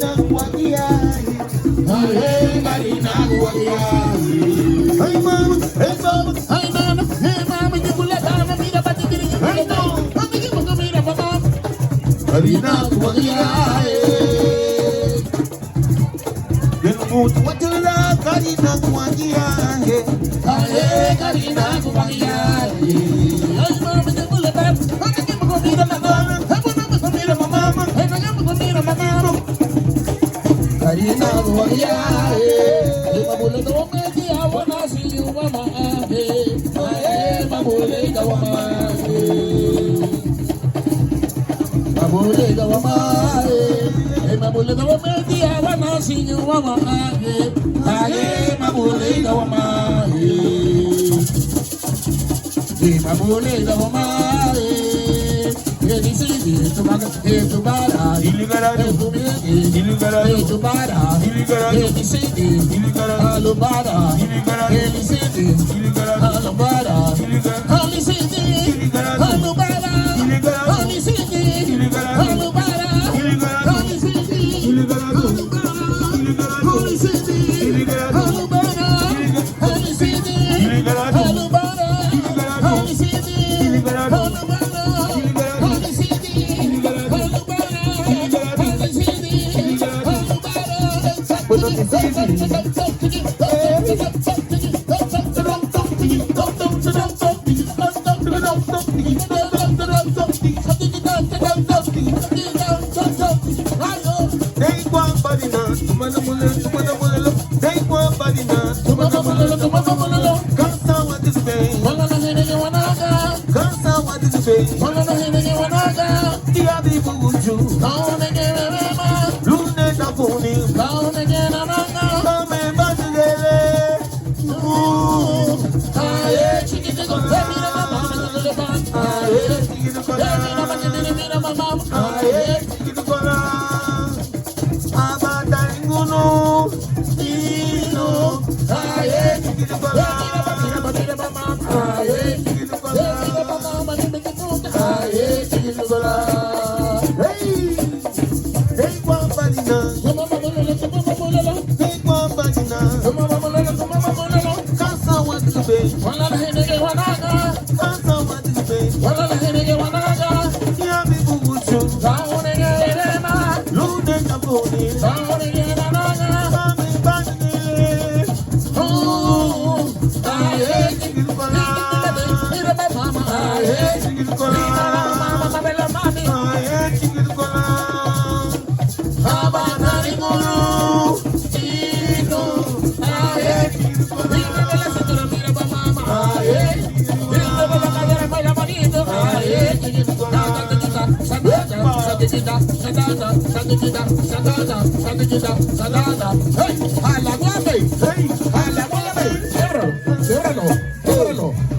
Karina Guagiai. Hey, Karina Guagiai. Hey, mama, hey, mama, hey, mama, you will let down me the body. Hey, no, I'm going to meet a mama. Karina Guagiai. What you love, Karina Guagiai. Hey, Karina Guagiai. Hey, mama, you will let down. I'm going to meet a mama. Karina Guagiai, mabule do meti awana si mama ave, mabule do mama, mabule do mama, mabule do meti awana si mama ave, mabule do mama, mabule do mama.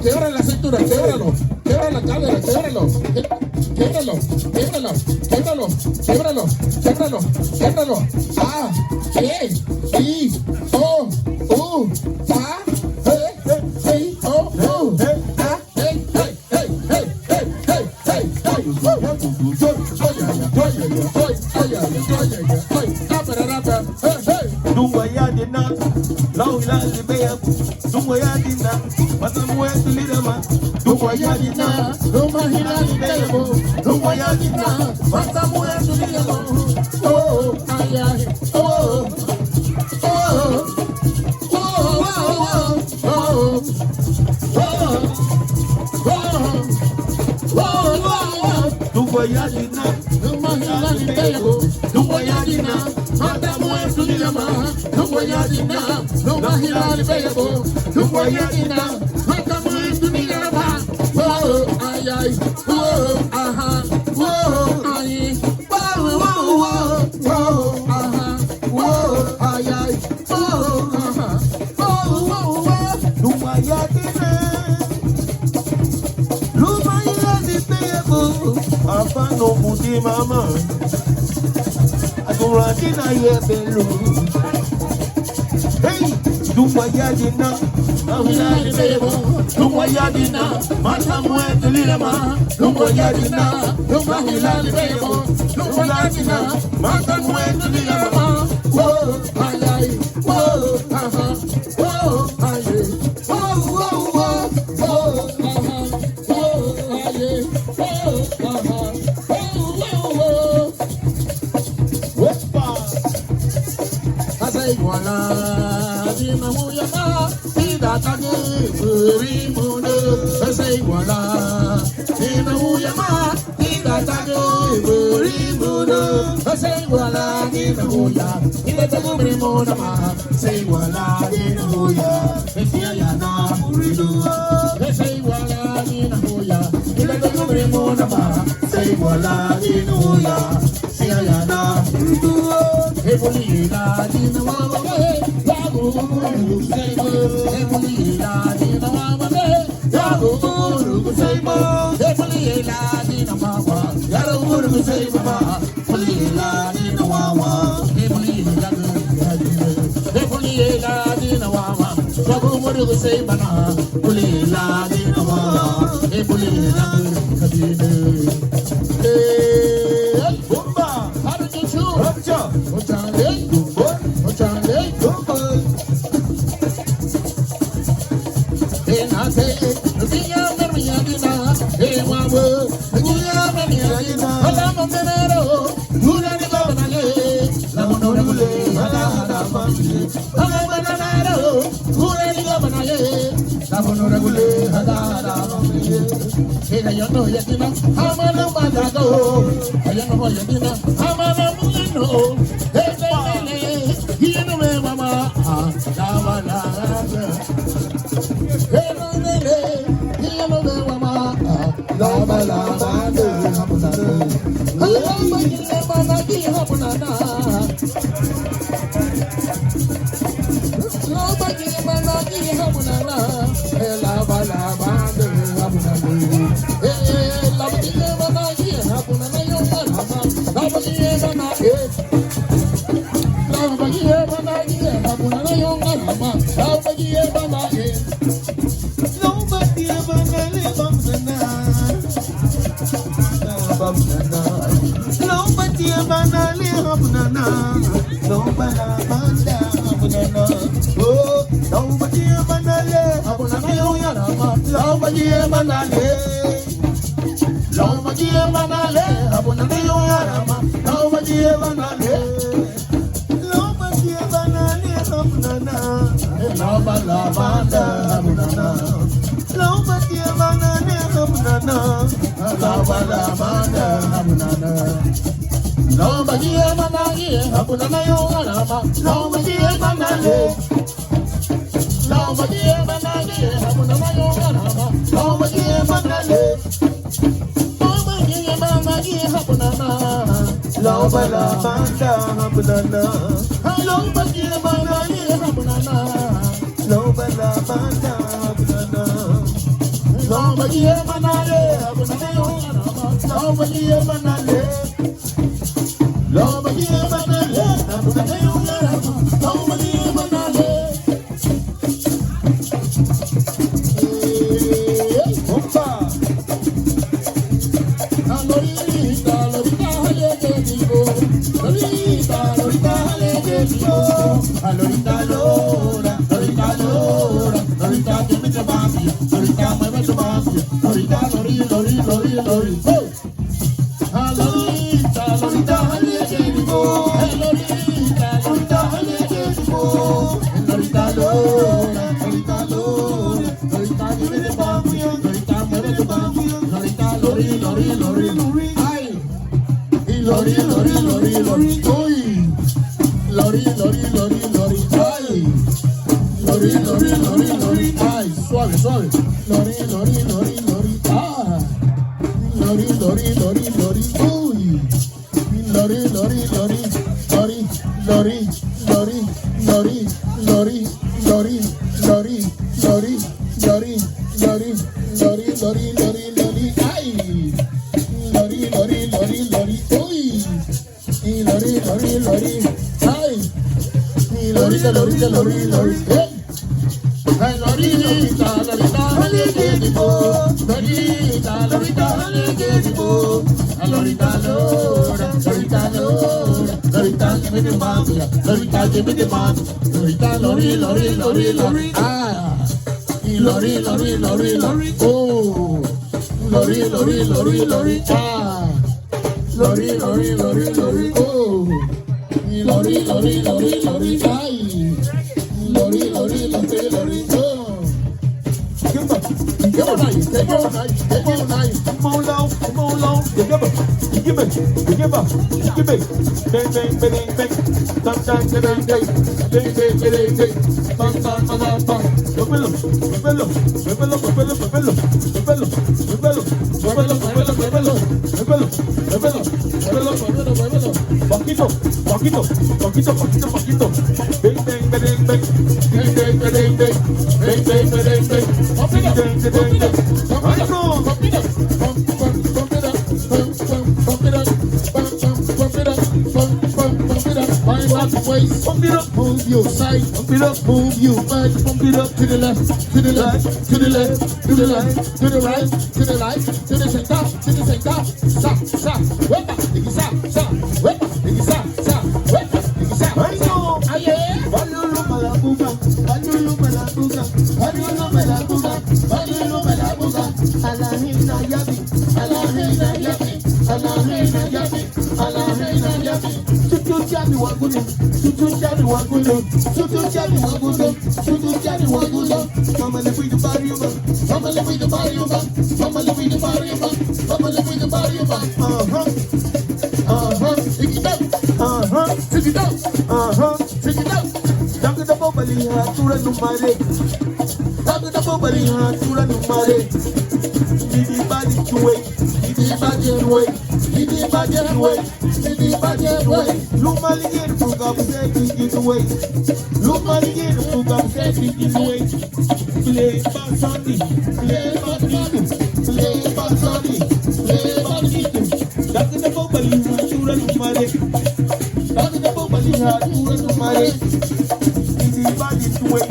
Quebra la cintura, québralo, quebra la cadera, québralo, québralo. Ah, sí, oh, ah, hey, oh, ah, hey. Mama, I don't want to hear bello. Hey, do what you did now. I'm not the table. Do what you did now. Mata muet the little man. Do what you did now. Do what you did now. Do what you did now. Mata muet the little man. say wala di mamuya ma ida tage buri mundo say wala di mamuya ma ida tage buri mundo say wala di mamuya ida tage buri mundo ma say wala di mamuya sia ya na buri do say wala di mamuya ida tage buri mundo ma say wala di mamuya sia ya na buri do Ebolila di nawamade, yago seibo. Ebolila di nawamade, yago seibo. Ebolila di nawawa, yago seibo. Ebolila di nawawa, ebolila di nawawa, yago seibo na. Ebolila di nawawa, ebolila kadine. Bomba, haruju. Ochale, enate, dunia mermiadina, ewawo, dunia mermiadina, alamo menero, gula di babanaye, lamono gule, hada famile, alamo menero, gula di babanaye, lamono gule, hada famile. Ega yo no yatina, amana madago, ayano yatina, amana mulino. Lori, ay. Come on long, together. Give me. Bang, bang, bang, bang, bang. Bang, bang, bang, bang. Bang, bang, bang, bang. Bang, bang, bang, bang. Poquito. Bang, bang, bang, bang. Bang, bang, bang, bang. Bang, bang, bang, bang. Pump it up, move your side, pump it up, move your body, pump it up to the left, to the right, to the left, to the right, to the right, to the right, to the center, stop, wepa, digi stop, wepa, digi stop, wepa, digi stop. Aye, balulu malabuga, alahina yabi. Tutu jami wagulo. Mama le fui de barrio ba. Take it out. Daga da bobali ha tura numare. Didi badi tuwe. Lumali get fuga buseti get away. Play Basandi. Daga da bobali ha tura numare. Didi badi tuwe.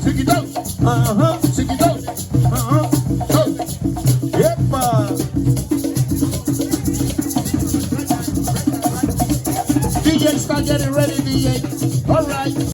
Take it out. Yepa. DJ, start getting ready, DJ. All right.